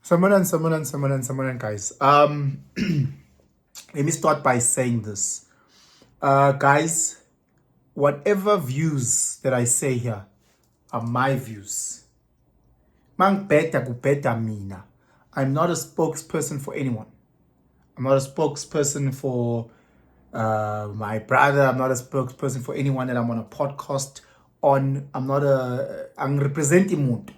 Someone, guys. Let me start by saying this. Guys, whatever views that I say here are my views. Mang beta kubeta mina. I'm not a spokesperson for anyone. I'm not a spokesperson for my brother. I'm not a spokesperson for anyone that I'm on a podcast on. I'm representing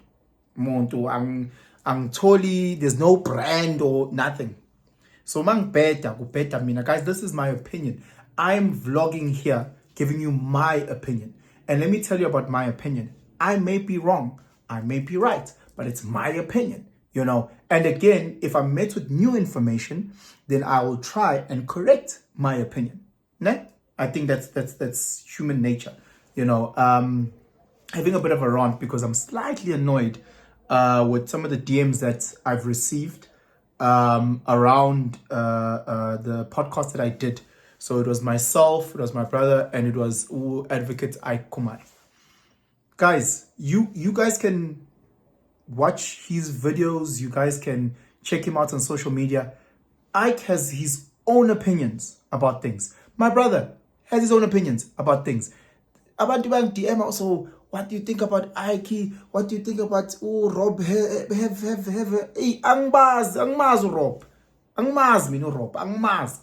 muntu. I'm totally, there's no brand or nothing. So mang beta kubeta mina. Guys, this is my opinion. I'm vlogging here, giving you my opinion. And let me tell you about my opinion. I may be wrong. I may be right. But it's my opinion, you know. And again, if I'm met with new information, then I will try and correct my opinion. Ne? I think that's human nature, you know. Having a bit of a rant because I'm slightly annoyed with some of the DMs that I've received around the podcast that I did. So it was myself, it was my brother, and it was advocate Khumalo. Guys, you guys can watch his videos. You guys can check him out on social media. Ike has his own opinions about things. My brother has his own opinions about things. About the bank DM also, what do you think about Ike? What do you think about Rob? Hey, angmaz Rob. Angmaz me no Rob. Angmaz.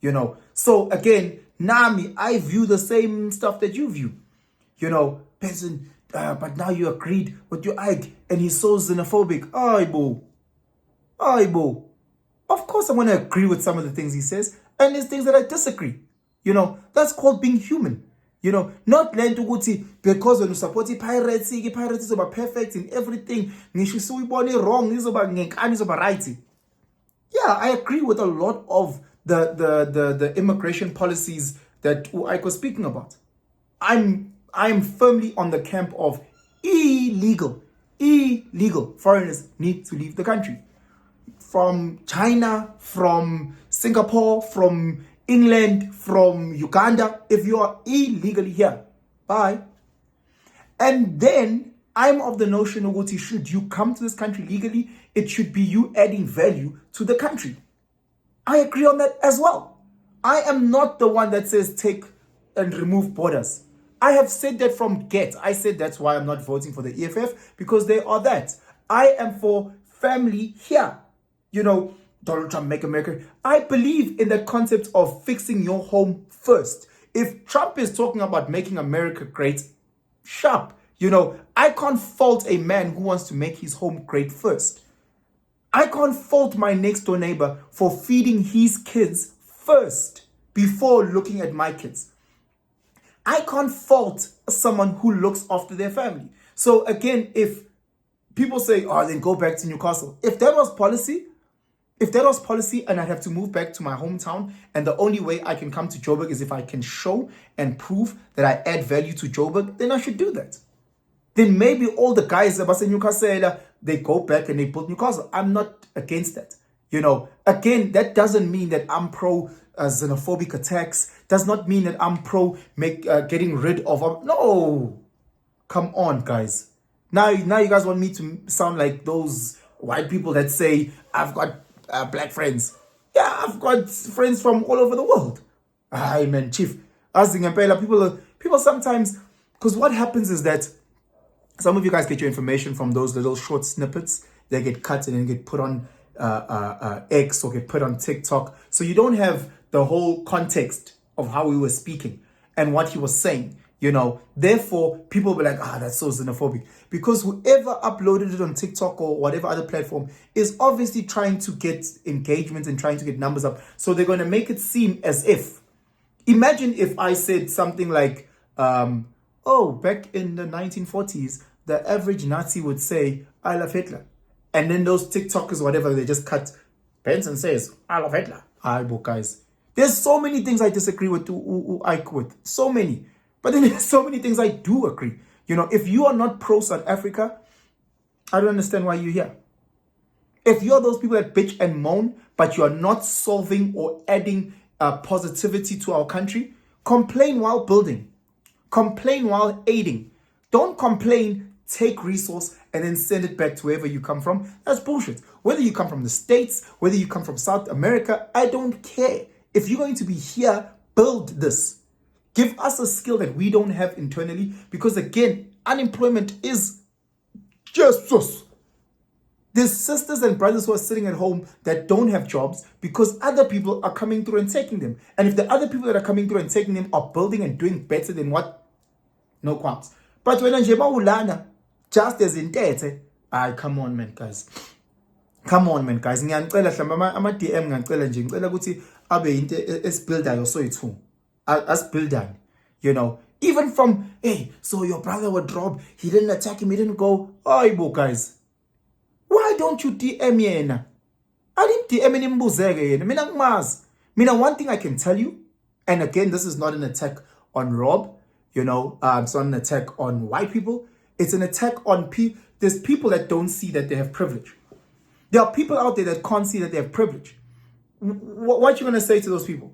You know. So again, Nami, I view the same stuff that you view. You know, person. But now you agreed with your Ike and he's so xenophobic. Aibo. Of course I'm going to agree with some of the things he says. And there's things that I disagree. You know, that's called being human. You know, not learn to go to, because when you support the pirates is about perfect in everything. Wrong, is about right. Yeah, I agree with a lot of the immigration policies that Ike was speaking about. I'm firmly on the camp of illegal foreigners need to leave the country. From China, from Singapore, from England, from Uganda. If you are illegally here, bye. And then I'm of the notion of should you come to this country legally, it should be you adding value to the country. I agree on that as well. I am not the one that says take and remove borders. I have said that from get. I said that's why I'm not voting for the EFF, because they are that. I am for family here. You know, Donald Trump, make America. I believe in the concept of fixing your home first. If Trump is talking about making America great, sharp. You know, I can't fault a man who wants to make his home great first. I can't fault my next door neighbor for feeding his kids first before looking at my kids. I can't fault someone who looks after their family. So again, if people say, oh, then go back to Newcastle. If that was policy and I have to move back to my hometown, and the only way I can come to Joburg is if I can show and prove that I add value to Joburg, then I should do that. Then maybe all the guys about Newcastle, they go back and they build Newcastle. I'm not against that. You know, again, that doesn't mean that I'm pro xenophobic attacks. Does not mean that I'm pro getting rid of. No, come on, guys. Now you guys want me to sound like those white people that say I've got black friends. Yeah, I've got friends from all over the world. Aye, man, chief. People sometimes, because what happens is that some of you guys get your information from those little short snippets. They get cut and then get put on X or get put on TikTok. So you don't have the whole context of how we were speaking and what he was saying, you know. Therefore, people will be like, that's so xenophobic. Because whoever uploaded it on TikTok or whatever other platform is obviously trying to get engagement and trying to get numbers up. So they're going to make it seem as if, imagine if I said something like, back in the 1940s, the average Nazi would say, I love Hitler. And then those TikTokers, whatever, they just cut. Benson says, I love Hitler. Guys. There's so many things I disagree with Ike with. So many. But then there's so many things I do agree. You know, if you are not pro-South Africa, I don't understand why you're here. If you're those people that bitch and moan, but you're not solving or adding positivity to our country, complain while building. Complain while aiding. Don't complain take resource, and then send it back to wherever you come from. That's bullshit. Whether you come from the States, whether you come from South America, I don't care. If you're going to be here, build this. Give us a skill that we don't have internally, because again, unemployment is just us. There's sisters and brothers who are sitting at home that don't have jobs because other people are coming through and taking them. And if the other people that are coming through and taking them are building and doing better than what? No qualms. But when Ulana, just as in debt, come on, man, guys. Come on, man, guys. Ngiyacela mhlawumbe ama DM ngiyacela nje ngicela ukuthi abe into esibuildayo soyithu. Asibuildani. You know, even from, hey, so your brother would rob, he didn't attack him, he didn't go. Oh, guys. Why don't you DM yena? I didn't DM nimbuzeke yena. Mina ngimazi. Mina, one thing I can tell you, and again, this is not an attack on Rob, you know, it's not an attack on white people. It's an attack on people. There's people that don't see that they have privilege. There are people out there that can't see that they have privilege. What you going to say to those people?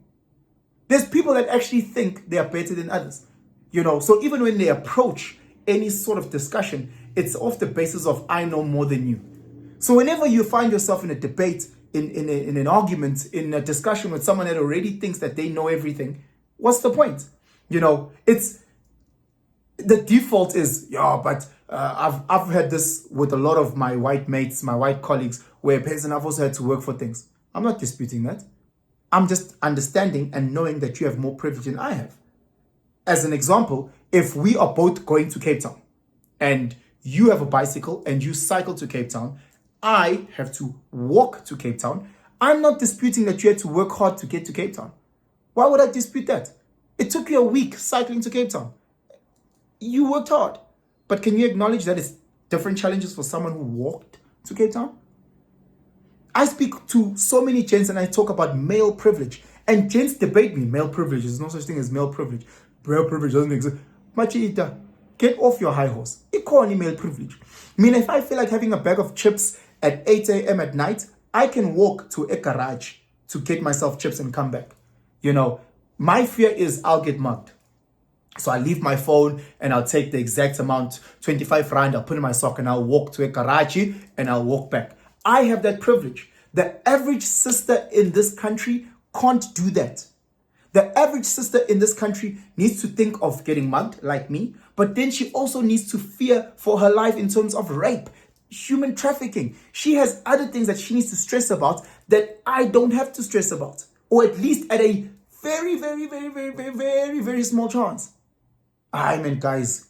There's people that actually think they are better than others. You know, so even when they approach any sort of discussion, it's off the basis of I know more than you. So whenever you find yourself in a debate, in an argument, in a discussion with someone that already thinks that they know everything, what's the point? You know, it's the default is, yeah, but I've had this with a lot of my white mates, my white colleagues, where and I've also had to work for things. I'm not disputing that. I'm just understanding and knowing that you have more privilege than I have. As an example, if we are both going to Cape Town and you have a bicycle and you cycle to Cape Town, I have to walk to Cape Town. I'm not disputing that you had to work hard to get to Cape Town. Why would I dispute that? It took you a week cycling to Cape Town. You worked hard. But can you acknowledge that it's different challenges for someone who walked to Cape Town? I speak to so many gents and I talk about male privilege. And gents debate me, male privilege. There's no such thing as male privilege. Male privilege doesn't exist. Machita, get off your high horse. Equally male privilege. I mean, if I feel like having a bag of chips at 8 a.m. at night, I can walk to a garage to get myself chips and come back. You know, my fear is I'll get mugged. So I leave my phone and I'll take the exact amount, 25 rand, I'll put in my sock and I'll walk to a garage and I'll walk back. I have that privilege. The average sister in this country can't do that. The average sister in this country needs to think of getting mugged like me, but then she also needs to fear for her life in terms of rape, human trafficking. She has other things that she needs to stress about that I don't have to stress about, or at least at a very, very, very, very, very, very, very small chance. I mean, guys,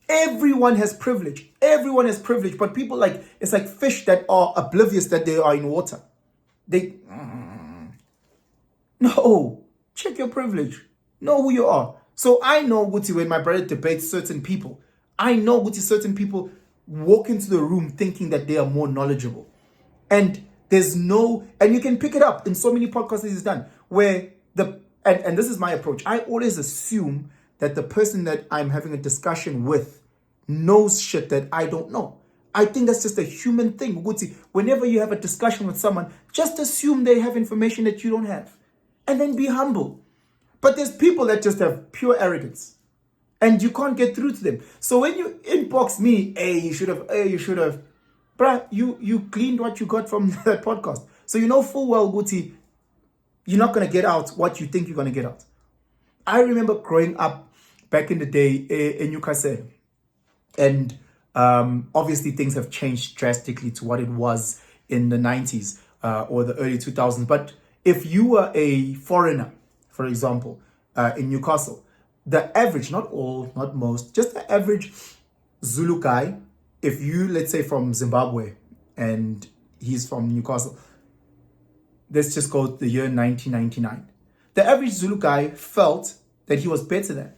everyone has privilege. Everyone has privilege, but people it's like fish that are oblivious that they are in water. No, check your privilege. Know who you are. So I know, Guti, when my brother debates certain people, I know, Guti, certain people walk into the room thinking that they are more knowledgeable. And and you can pick it up in so many podcasts that he's done, where and this is my approach. I always assume that the person that I'm having a discussion with knows shit that I don't know. I think that's just a human thing. Whenever you have a discussion with someone, just assume they have information that you don't have. And then be humble. But there's people that just have pure arrogance. And you can't get through to them. So when you inbox me, hey, you should have. Bruh, you cleaned what you got from that podcast. So you know full well, Guti, you're not going to get out what you think you're going to get out. I remember growing up back in the day in Newcastle. And obviously things have changed drastically to what it was in the 90s or the early 2000s. But if you were a foreigner, for example, in Newcastle, the average, not all, not most, just the average Zulu guy, if you, let's say from Zimbabwe and he's from Newcastle, let's just go the year 1999. The average Zulu guy felt that he was better than.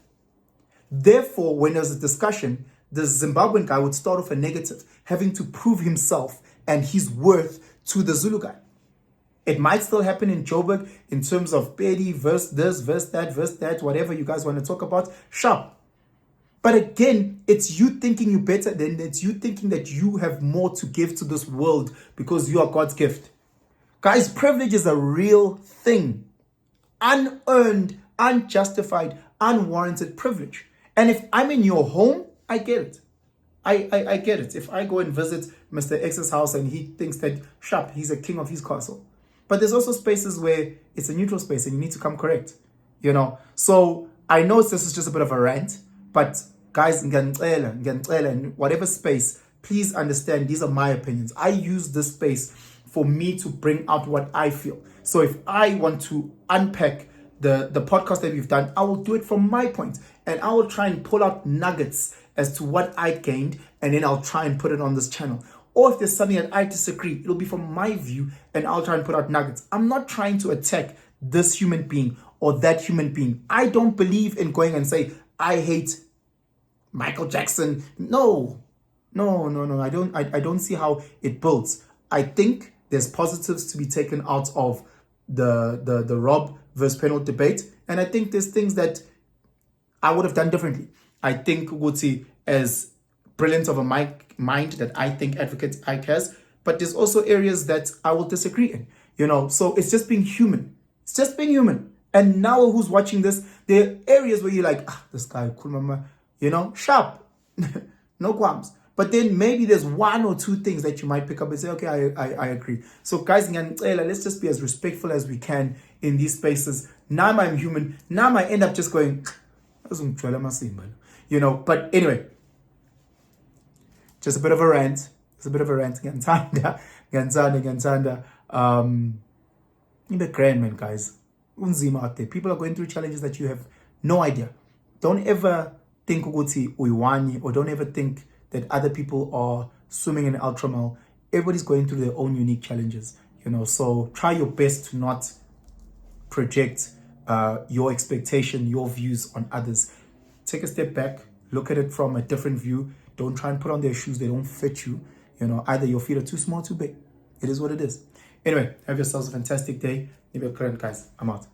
Therefore, when there's a discussion, the Zimbabwean guy would start off a negative, having to prove himself and his worth to the Zulu guy. It might still happen in Joburg in terms of Pedi, verse this, verse that, whatever you guys want to talk about, sharp. But again, it's you thinking you're better, then it's you thinking that you have more to give to this world because you are God's gift. Guys, privilege is a real thing. Unearned, unjustified, unwarranted privilege. And if I'm in your home, I get it. I get it. If I go and visit Mr. X's house and he thinks that, sharp, he's a king of his castle. But there's also spaces where it's a neutral space and you need to come correct, you know. So I know this is just a bit of a rant, but guys, and whatever space, please understand these are my opinions. I use this space for me to bring out what I feel. So if I want to unpack the podcast that we've done, I will do it from my point, and I will try and pull out nuggets as to what I gained, and then I'll try and put it on this channel. Or if there's something that I disagree, it'll be from my view, and I'll try and put out nuggets. I'm not trying to attack this human being or that human being. I don't believe in going and say, I hate Michael Jackson. No. I don't see how it builds. I think there's positives to be taken out of the Rob versus Penal debate. And I think there's things that I would have done differently. I think Uguti, as brilliant of a mind that I think Advocate Ike has, but there's also areas that I will disagree in, you know. So it's just being human. It's just being human. And now who's watching this, there are areas where you're like, this guy, cool mama, you know, sharp, no qualms. But then maybe there's one or two things that you might pick up and say, okay, I agree. So guys, let's just be as respectful as we can in these spaces. Now I'm human. Now I end up just going, you know. But anyway, just a bit of a rant. It's a bit of a rant. Gansanda. In the grand, man, guys. Unzima out there. People are going through challenges that you have no idea. Don't ever think ukuthi uyiwani, or don't ever think that other people are swimming in ultramel. Everybody's going through their own unique challenges, you know. So try your best to not project your expectation, your views on others. Take a step back, look at it from a different view. Don't try and put on their shoes. They don't fit you. You know, either your feet are too small, too big. It is what it is. Anyway, have yourselves a fantastic day. Maybe a current, guys. I'm out.